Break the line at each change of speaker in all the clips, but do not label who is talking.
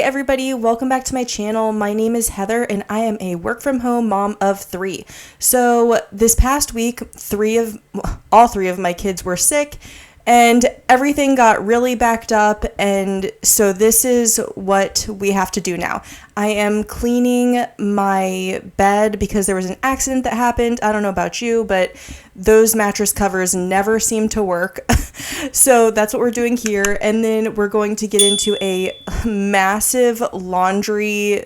everybody, welcome back to my channel. My name is Heather and I am a work from home mom of 3. So this past week, all three of my kids were sick and everything got really backed up, and so this is what we have to do now. I am cleaning my bed because there was an accident that happened. I don't know about you, but those mattress covers never seem to work. So that's what we're doing here, and then we're going to get into a massive laundry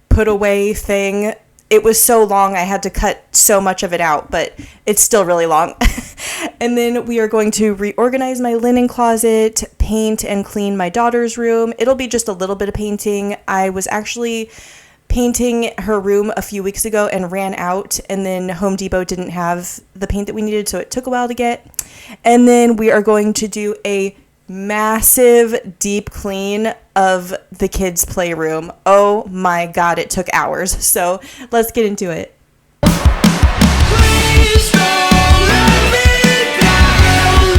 put away thing. It was so long I had to cut so much of it out, but it's still really long. And then we are going to reorganize my linen closet, paint and clean my daughter's room. It'll be just a little bit of painting. I was actually painting her room a few weeks ago and ran out, and then Home Depot didn't have the paint that we needed, so it took a while to get. And then we are going to do a massive deep clean of the kids' playroom. Oh my god, it took hours. So let's get into it. Please don't let me down.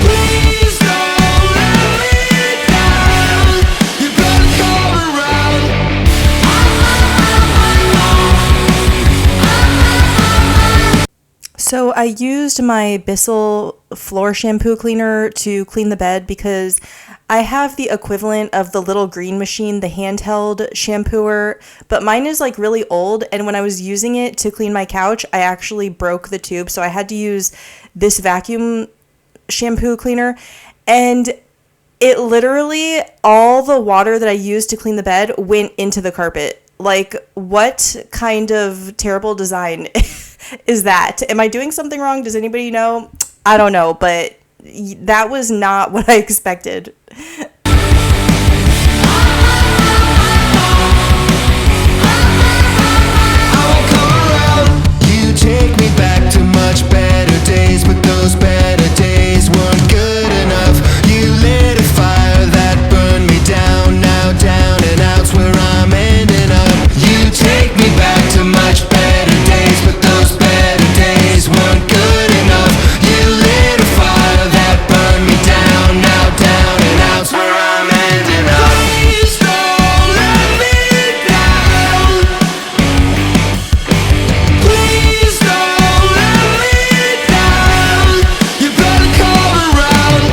Please don't let me down. You better come around. So I used my Bissell floor shampoo cleaner to clean the bed because I have the equivalent of the little green machine, the handheld shampooer, but mine is like really old, and when I was using it to clean my couch, I actually broke the tube, so I had to use this vacuum shampoo cleaner, and it literally, all the water that I used to clean the bed went into the carpet. Like, what kind of terrible design is that? Am I doing something wrong? Does anybody know? I don't know, but that was not what I expected.
You take me back to much better days, but those better days weren't good enough. You lit a fire that burned me down. Now down and out's where I'm ending up. You take me back to much better days, but those better days weren't good enough. You lit a fire that burned me down. Now down and out's where I'm ending up. Please don't let me down. Please don't let me down. You better come around.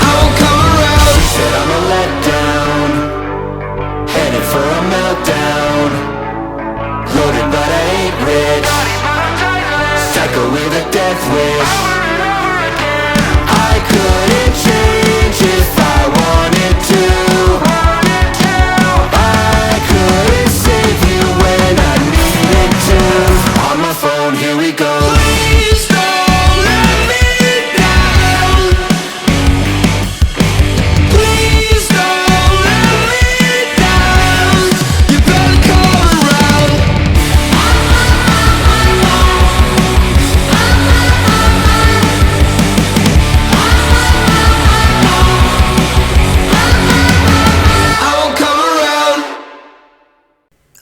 I won't come around. She said I'm a letdown, headed for a meltdown. Loaded but I ain't rich, psycho with a death wish. I couldn't change if I wanted to. I couldn't save you when I needed to. On my phone, here we go. Please don't let me down. Please don't let me down. You better come around. I won't come around.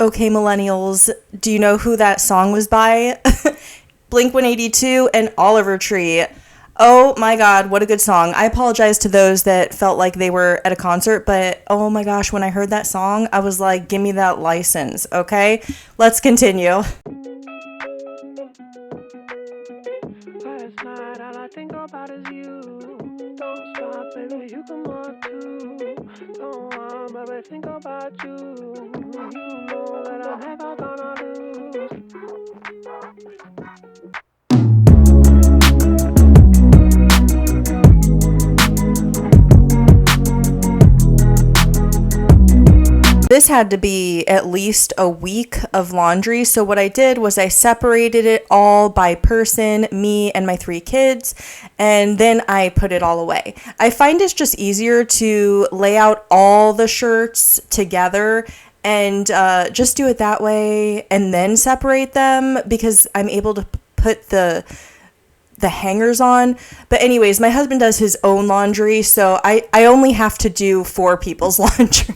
Okay, millennials, do you know who that song was by? Blink 182 and Oliver Tree. Oh my god, what a good song. I apologize to those that felt like they were at a concert, but oh my gosh, when I heard that song, I was like, give me that license, okay? Let's continue.
Last night, all I think about is you. Don't stop, baby, you come on too. Don't want, baby, think about you. You know that I'm never gonna lose.
This had to be at least a week of laundry, so what I did was I separated it all by person, me and my 3 kids, and then I put it all away. I find it's just easier to lay out all the shirts together and just do it that way and then separate them, because I'm able to put the hangers on. But anyways, my husband does his own laundry, so I only have to do 4 people's laundry.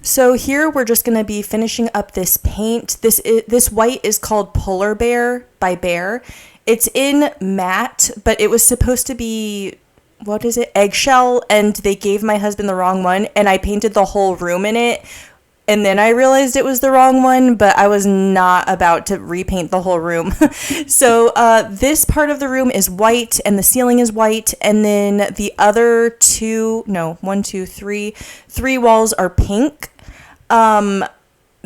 So here we're just going to be finishing up this paint. This white is called Polar Bear by Bear. It's in matte, but it was supposed to be, what is it, eggshell, and they gave my husband the wrong one, and I painted the whole room in it. And then I realized it was the wrong one, but I was not about to repaint the whole room. So this part of the room is white and the ceiling is white. And then the other three walls are pink.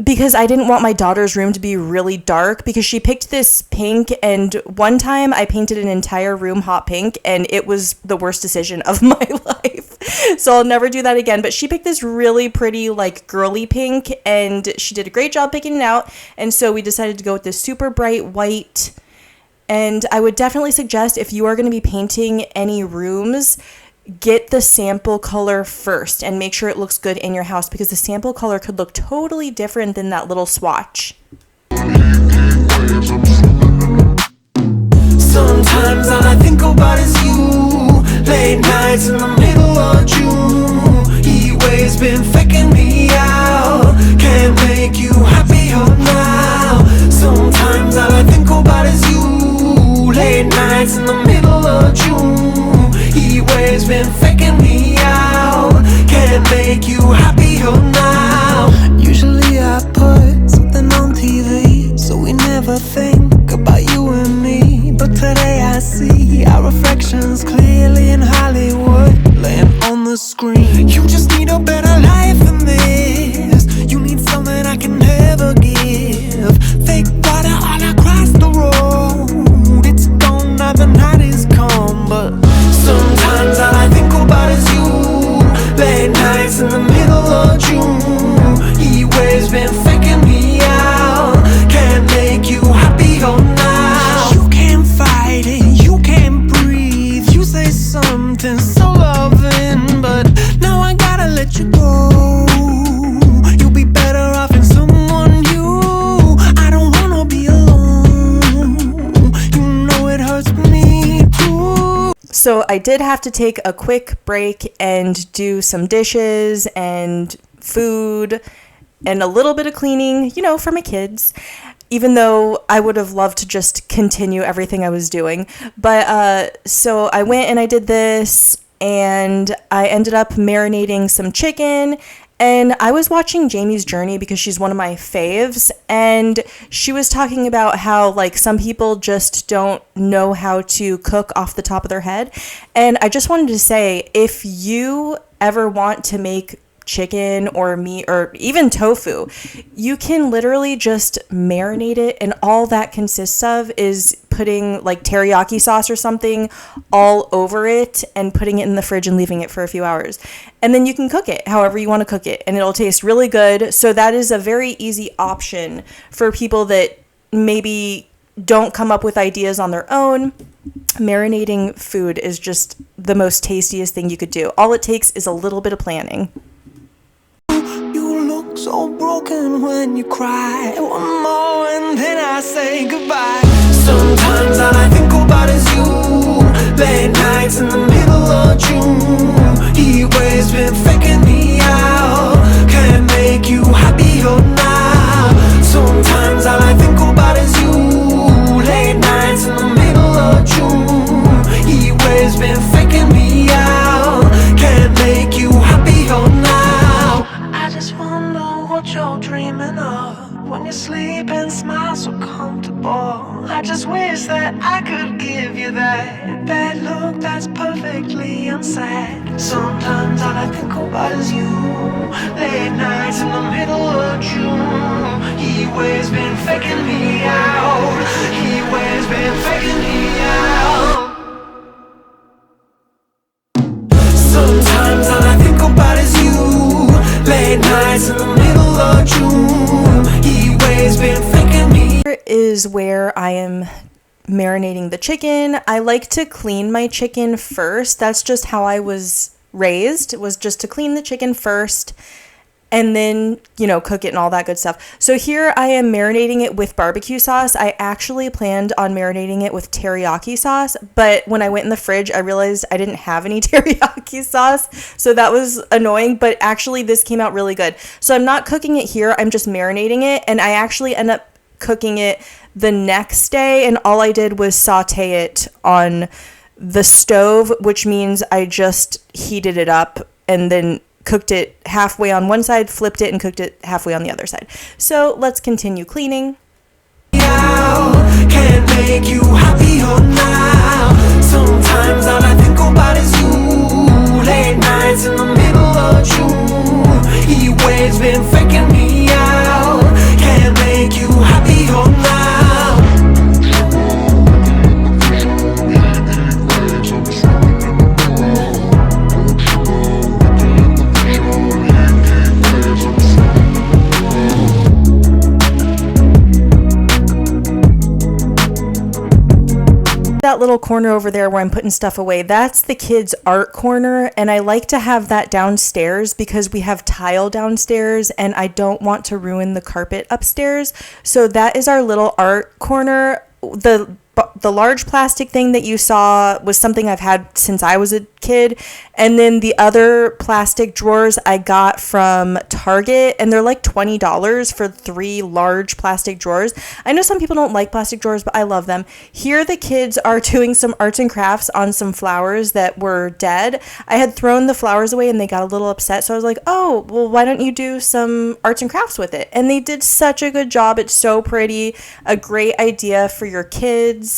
Because I didn't want my daughter's room to be really dark, because she picked this pink, and one time I painted an entire room hot pink and it was the worst decision of my life. So I'll never do that again. But she picked this really pretty, like, girly pink, and she did a great job picking it out. And so we decided to go with this super bright white. And I would definitely suggest, if you are going to be painting any rooms, get the sample color first and make sure it looks good in your house, because the sample color could look totally different than that little swatch.
Sometimes all I think about is you. Late nights in the middle of June. Heat waves been faking me out. Can't make you happier now. Sometimes all I think about is you. Late nights in the middle of June. Heat waves been faking me out. Can't make you happier now. Usually I put something on TV, so we never think about you and me. But today I see our reflections clearly in Hollywood, laying on the screen. You just need a better life than this. You need something I can never give. Fake water all across the road. It's gone now, the night is come. But sometimes all I think about is you. Late nights in the middle of June. Heat waves been faking me out. Can't make you happier now. You can't fight it, you can't breathe. You say something so loving, but now I gotta let you go. You'll be better off in someone new. I don't wanna be alone. You know it hurts me too.
So I did have to take a quick break and do some dishes and food and a little bit of cleaning, for my kids, even though I would have loved to just continue everything I was doing. But so I went and I did this, and I ended up marinating some chicken. And I was watching Jamie's Journey because she's one of my faves, and she was talking about how, like, some people just don't know how to cook off the top of their head. And I just wanted to say, if you ever want to make chicken or meat or even tofu, you can literally just marinate it, and all that consists of is putting like teriyaki sauce or something all over it and putting it in the fridge and leaving it for a few hours, and then you can cook it however you want to cook it, and it'll taste really good. So that is a very easy option for people that maybe don't come up with ideas on their own. Marinating food is just the most tastiest thing you could do. All it takes is a little bit of planning.
So broken when you cry. One more and then I say goodbye. Sometimes all I think about is you. Late nights in the middle of June. Heat waves been faking me out. Can't make you happier now. Sometimes all I think about is you. Late nights in the middle of June. Heat waves been faking me out. Can't make you happier now. I just wonder what you're dreaming of when you sleep and smile so comfortable. I just wish that I could give you that bad look that's perfectly unsaid. Sometimes all I think about is you. Late nights in the middle of June. Heat waves been faking me out. Heat waves been faking me out. Sometimes all I think about is you. Late nights in the middle of June. Heat waves been faking me.
Here is where I am marinating the chicken. I like to clean my chicken first. That's just how I was raised, was just to clean the chicken first. and then, cook it and all that good stuff. So here I am marinating it with barbecue sauce. I actually planned on marinating it with teriyaki sauce, but when I went in the fridge, I realized I didn't have any teriyaki sauce. So that was annoying, but actually this came out really good. So I'm not cooking it here. I'm just marinating it, and I actually end up cooking it the next day, and all I did was saute it on the stove, which means I just heated it up and then cooked it halfway on one side, flipped it, and cooked it halfway on the other side. So let's continue cleaning.
Can't make you happier now. Sometimes all I think about is you. Late nights in the middle of June. He waves been faking me out. Can't make you happier now.
That little corner over there where I'm putting stuff away, that's the kids' art corner, and I like to have that downstairs because we have tile downstairs and I don't want to ruin the carpet upstairs. So that is our little art corner. The large plastic thing that you saw was something I've had since I was a kid, and then the other plastic drawers I got from Target, and they're like $20 for 3 large plastic drawers. I know some people don't like plastic drawers, but I love them. Here the kids are doing some arts and crafts on some flowers that were dead. I had thrown the flowers away and they got a little upset, so I was like, oh, well, why don't you do some arts and crafts with it? And they did such a good job. It's so pretty. A great idea for your kids.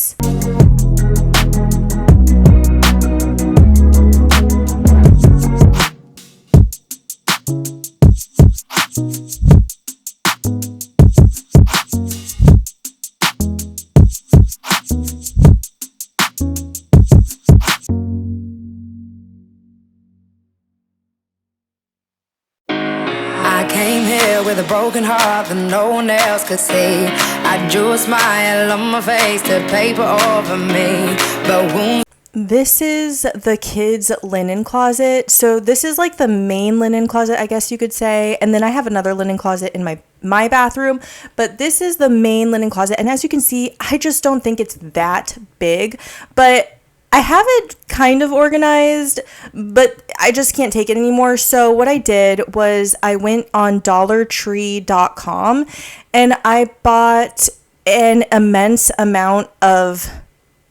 I came here with a broken heart that no one else could see. I drew a smile on my face to paper over me, but wounds.
This is the kids' linen closet. So this is like the main linen closet, I guess you could say. And then I have another linen closet in my bathroom, but this is the main linen closet. And as you can see, I just don't think it's that big, but I have it kind of organized, but I just can't take it anymore. So what I did was I went on dollartree.com and I bought an immense amount of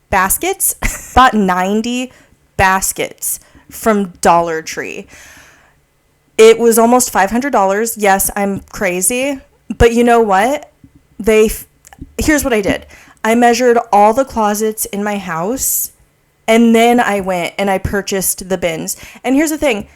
baskets. Bought 90 baskets from Dollar Tree. It was almost $500. Yes, I'm crazy, but you know what? Here's what I did. I measured all the closets in my house, and then I went and I purchased the bins. And here's the thing.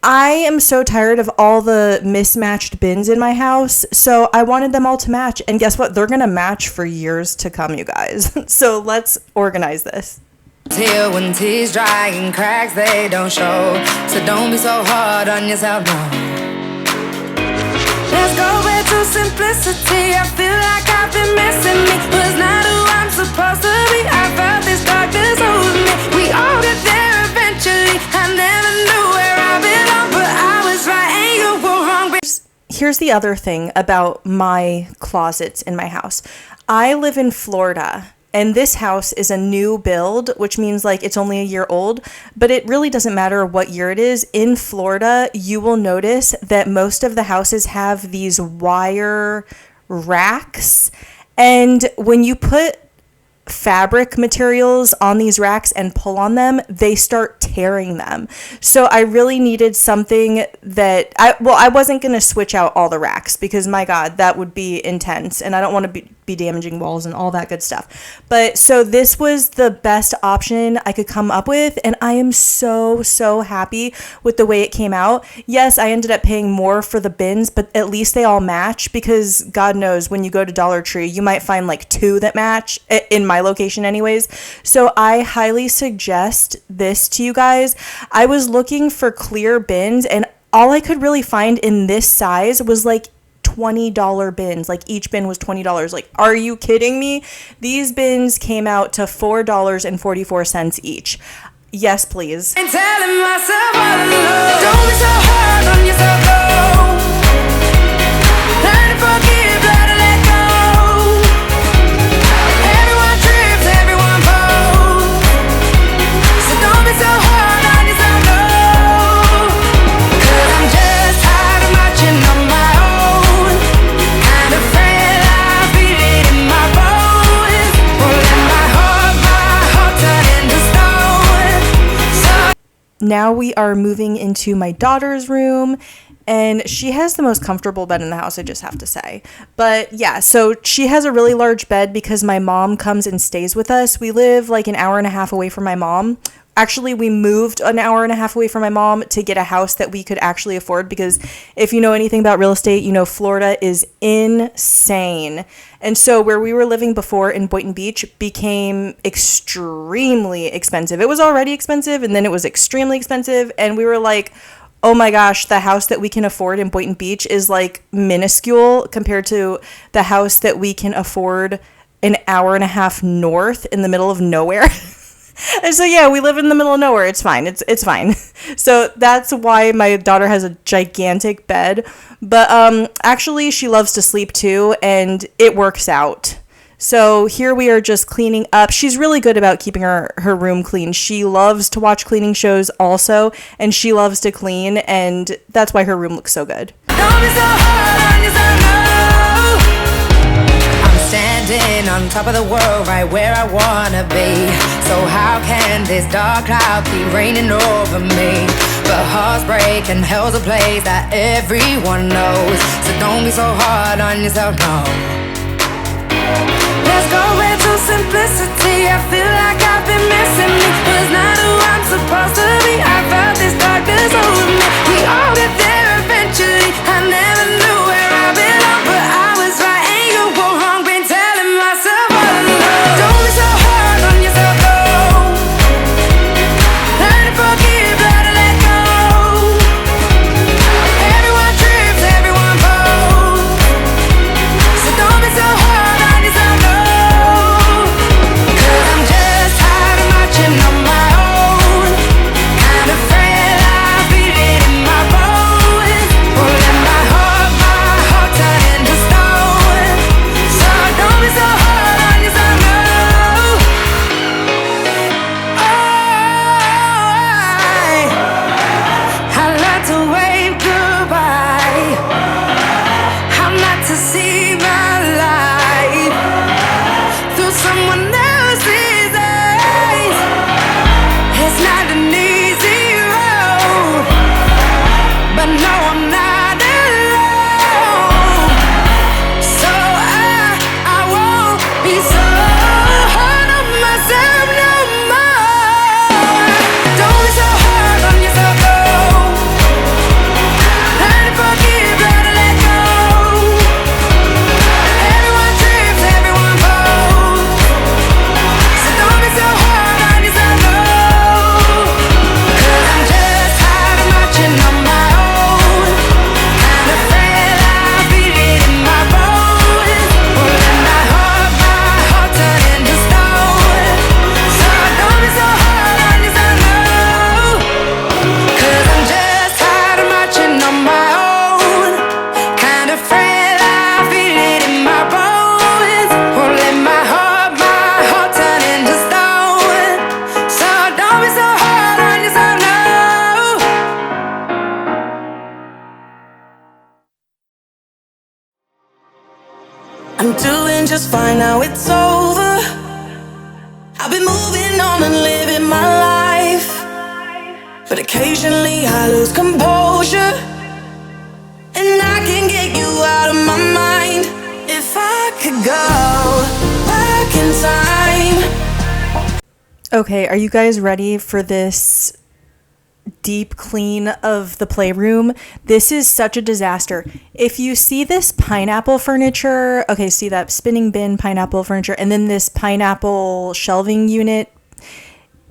I am so tired of all the mismatched bins in my house, so I wanted them all to match. And guess what? They're going to match for years to come, you guys. So let's organize this.
Here when tears dry and cracks they don't show, so don't be so hard on yourself, no. Let's go back to simplicity. I feel like I've been missing me. Was not who I'm supposed to be. I felt this darkness over me. We all get there eventually. I never knew where I belong, but I was right and you were wrong.
Here's the other thing about my closets in my house. I live in Florida. And this house is a new build, which means like it's only a year old, but it really doesn't matter what year it is. In Florida, you will notice that most of the houses have these wire racks. And when you put fabric materials on these racks and pull on them, they start tearing them. So I really needed something that I wasn't going to switch out all the racks because my God, that would be intense. And I don't want to be damaging walls and all that good stuff. But so this was the best option I could come up with. And I am so, so happy with the way it came out. Yes, I ended up paying more for the bins, but at least they all match because God knows when you go to Dollar Tree, you might find like 2 that match in my location anyways. So I highly suggest this to you guys. I was looking for clear bins and all I could really find in this size was like $20 bins. Like each bin was $20. Like, are you kidding me? These bins came out to $4.44 each. Yes, please.
And telling myself, don't be so hard on yourself, though.
now we are moving into my daughter's room, and she has the most comfortable bed in the house, I just have to say. But yeah, so she has a really large bed because my mom comes and stays with us. We live like an hour and a half away from my mom. Actually, we moved an hour and a half away from my mom to get a house that we could actually afford, because if you know anything about real estate, you know Florida is insane. And so where we were living before in Boynton Beach became extremely expensive. It was already expensive, and then it was extremely expensive, and we were like, oh my gosh, the house that we can afford in Boynton Beach is like minuscule compared to the house that we can afford an hour and a half north in the middle of nowhere. And so yeah, we live in the middle of nowhere. It's fine. It's fine. So that's why my daughter has a gigantic bed. But actually she loves to sleep too, and it works out. So here we are just cleaning up. She's really good about keeping her room clean. She loves to watch cleaning shows also, and she loves to clean, and that's why her room looks so good.
Don't be so hard on yourself, no. I'm standing on top of the world, right where I wanna be. So how can this dark cloud keep raining over me? But hearts break and hell's a place that everyone knows. So don't be so hard on yourself, no. Let's go into simplicity. I feel like I've been missing me. Was not who I'm supposed to be. I felt this darkness over me. We all get there eventually. I never knew where I belong, but I was right and you were wrong. Been telling myself all along. Don't be so hard on yourself, no. Learn to forgive, learn to let go. Everyone trips, everyone falls. So don't be so hard on yourself, no. Cause I'm just tired of marching on my own. Kind of frail, I feel it in my bones. Pulling my heart turn into stone. So don't be so hard on yourself, no. I learned to wave goodbye. I'm not to see my life through someone else's eyes. It's not an easy road, but no, I'm not alone. So I won't be so hard on myself no more. Don't be so hard on yourself, no. Learn to forgive, learn to let go. Everyone trips, everyone falls. So don't be so hard on yourself, no. Cause I'm just tired of marching on my own. Kind of frail, I feel it in my bones. Pulling my heart turn into stone. So don't be so hard on yourself, no. Cause I'm just tired of marching on my own. Kind of frail, I feel it in my bones. Pulling my heart turn into stone. So don't be so hard on yourself, no. I'm doing just fine now, it's over. I've been moving on and living my life, but occasionally I lose composure, and I can get you out of my mind. If I could go back in time.
Okay, are you guys ready for this deep clean of the playroom? This is such a disaster. If you see this pineapple furniture, okay, see that spinning bin pineapple furniture, and then this pineapple shelving unit,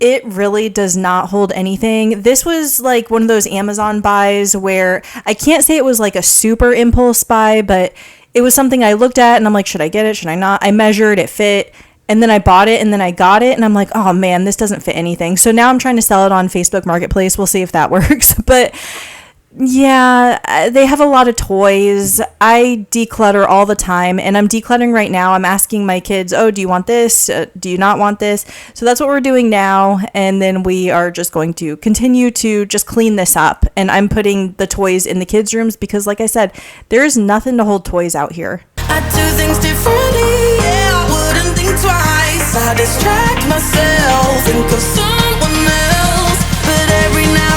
it really does not hold anything. This was like one of those Amazon buys where I can't say it was like a super impulse buy, but it was something I looked at and I'm like, should I get it? Should I not? I measured, it fit. And then I bought it, and then I got it, and I'm like, oh man, this doesn't fit anything. So now I'm trying to sell it on Facebook Marketplace. We'll see if that works. But yeah, they have a lot of toys. I declutter all the time, and I'm decluttering right now. I'm asking my kids, oh, do you want this? Do you not want this? So that's what we're doing now. And then we are just going to continue to just clean this up. And I'm putting the toys in the kids' rooms because, like I said, there's nothing to hold toys out here.
I do things differently, yeah, I wouldn't think twice. I distract myself, think of someone else, but every now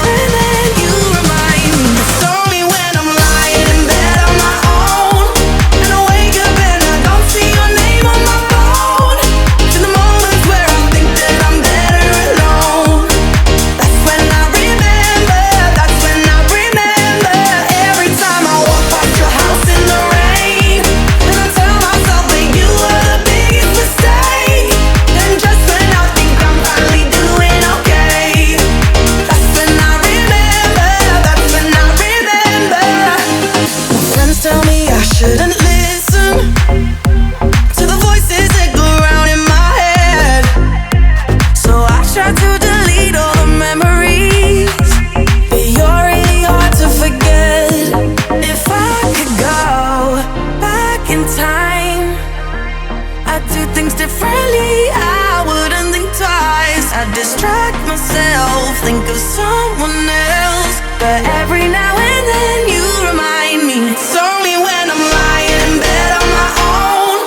someone else. But every now and then you remind me it's only when I'm lying in bed on my own,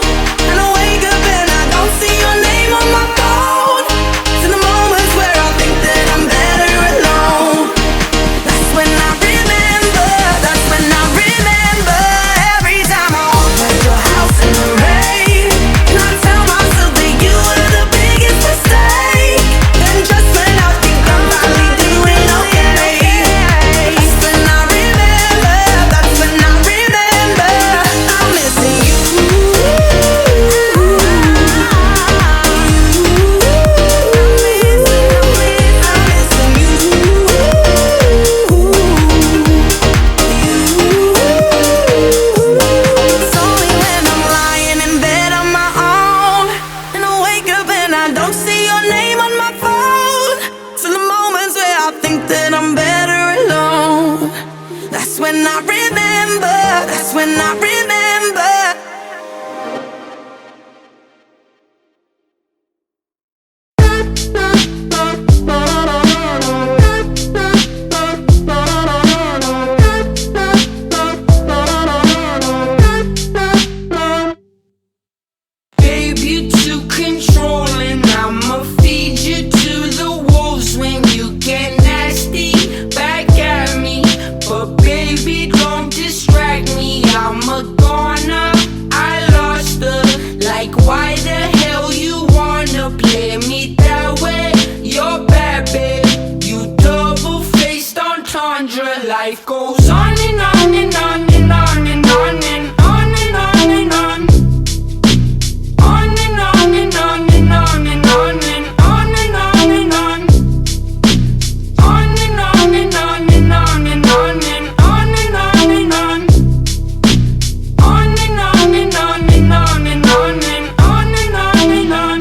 and I wake up and I don't see your name on my phone. It's in the moments where I think that I'm better alone. That's when I remember, that's when I remember. Every time I walk by your house in the rain, and I tell myself that you were the biggest mistake. Then just when I think I'm finally doing okay, that's when I remember, that's when I remember. I'm missing you. It's only when I'm lying in bed on my own, and I wake up and I don't see your name on my phone. It's in the moments where I think that I'm better alone. That's when I remember, that's when I remember.
Babe, you too controlling. I'ma feed you to the wolves when you get nasty back at me. But baby, don't distract me. I'm a goner, I lost her. Like, why the hell you wanna play me that way? You're bad, babe. You double-faced entendre. Life goes on and on and on and on and on and on and on and on. On and on and on and on and on and on and on and on. On and on and on and on and on and on and on and on. On and on and on and on and on and on and on and on.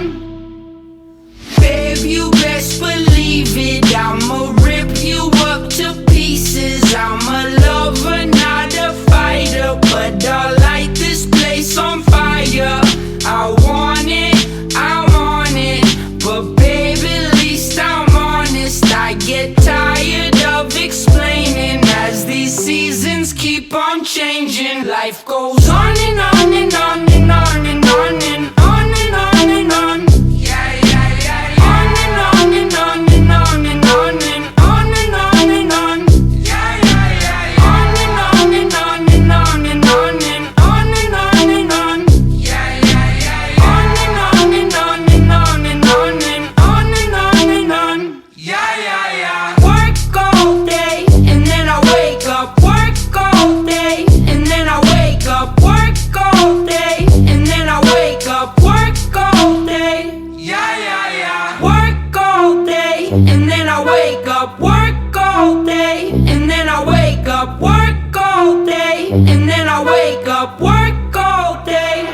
Babe, you best believe it. I'ma rip you up to pieces. I'm a lover, not a fighter, but I'll light this place on fire. I want it, I'm on it, but babe, at least I'm honest. I get tired of explaining as these seasons keep on changing. Life goes on and on and on and on and on and on and on and on. Yeah, yeah, yeah, yeah. On and on and on and on and on and on and on and on. Yeah, yeah, yeah, yeah. On and on and on and on and on and on and on and on. Yeah, yeah, yeah, yeah. On and on and on and on and on and on and on and on. Yeah, yeah, yeah. Work all day and then I wake up. Work all day and then I wake up. Work all day and then I wake up. Work all day. Yeah, yeah, yeah. Work all day and then I wake up. Work all day and then I wake up. Work all day and then I wake up. Work all day.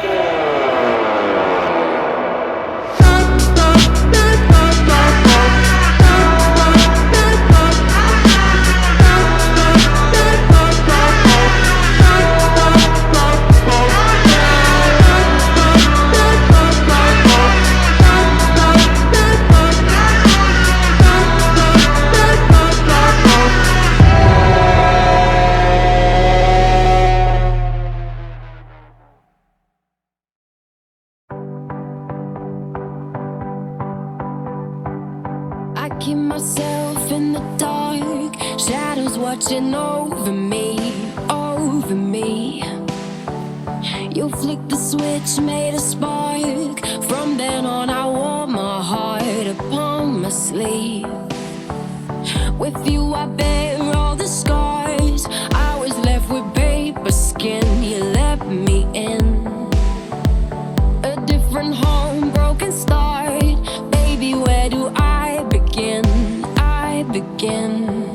I keep myself in the dark, shadows watching over me, over me. You flick the switch, made a spark. From then on I wore my heart upon my sleeve. With you I bear all the scars. I was left with paper skin, you let me in. A different home, broken start. Baby, where do I begin? I begin.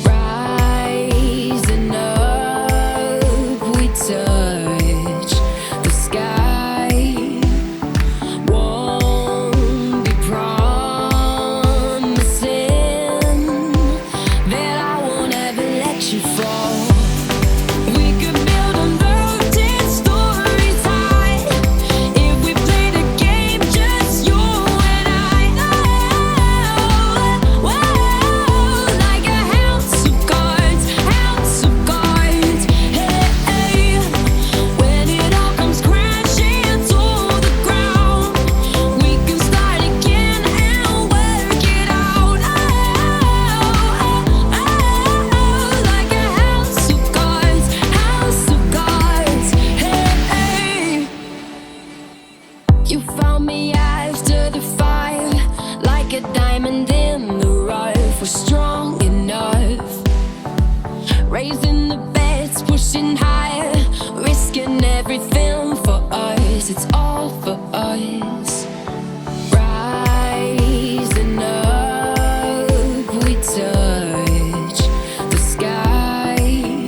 Rising up, we touch the sky. Won't be promising. everything for us. It's all for us. Rising up, we touch the sky.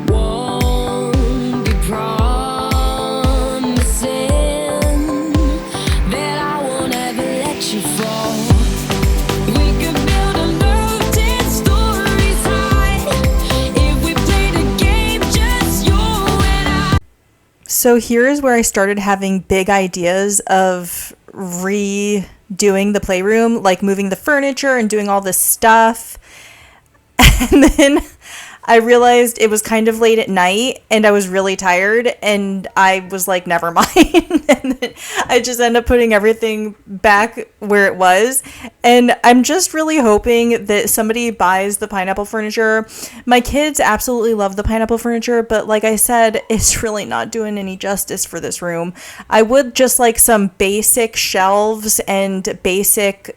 Won't be promising that I won't ever let you fall. We could build a love 10 stories high if we played a game just you and I.
So here's where I started having big ideas of redoing the playroom, like moving the furniture and doing all this stuff. And then I realized it was kind of late at night and I was really tired and I was like, never mind. And then I just ended up putting everything back where it was. And I'm just really hoping that somebody buys the pineapple furniture. My kids absolutely love the pineapple furniture, but like I said, it's really not doing any justice for this room. I would just like some basic shelves and basic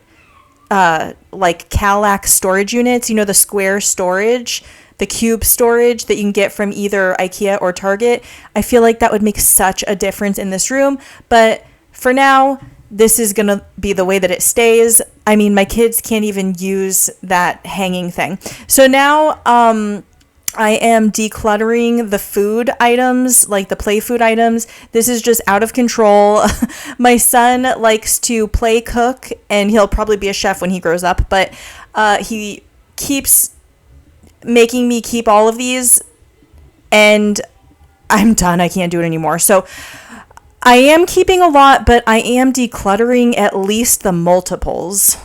like Calac storage units, you know, the square storage, the cube storage that you can get from either IKEA or Target. I feel like that would make such a difference in this room. But for now, this is going to be the way that it stays. I mean, my kids can't even use that hanging thing. So now I am decluttering the food items, like the play food items. This is just out of control. My son likes to play cook, and he'll probably be a chef when he grows up, but he keeps making me keep all of these, and I'm done. I can't do it anymore. So I am keeping a lot, but I am decluttering at least the multiples.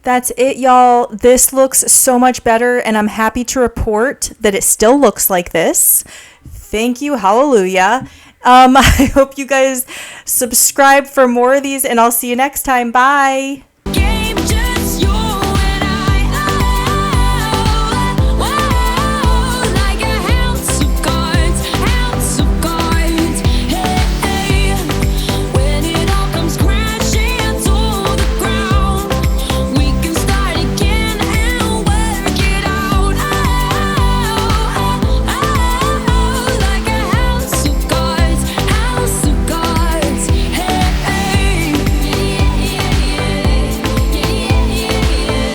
That's it, y'all. This looks so much better, and I'm happy to report that it still looks like this. Thank you. Hallelujah. I hope you guys subscribe for more of these, and I'll see you next time. Bye.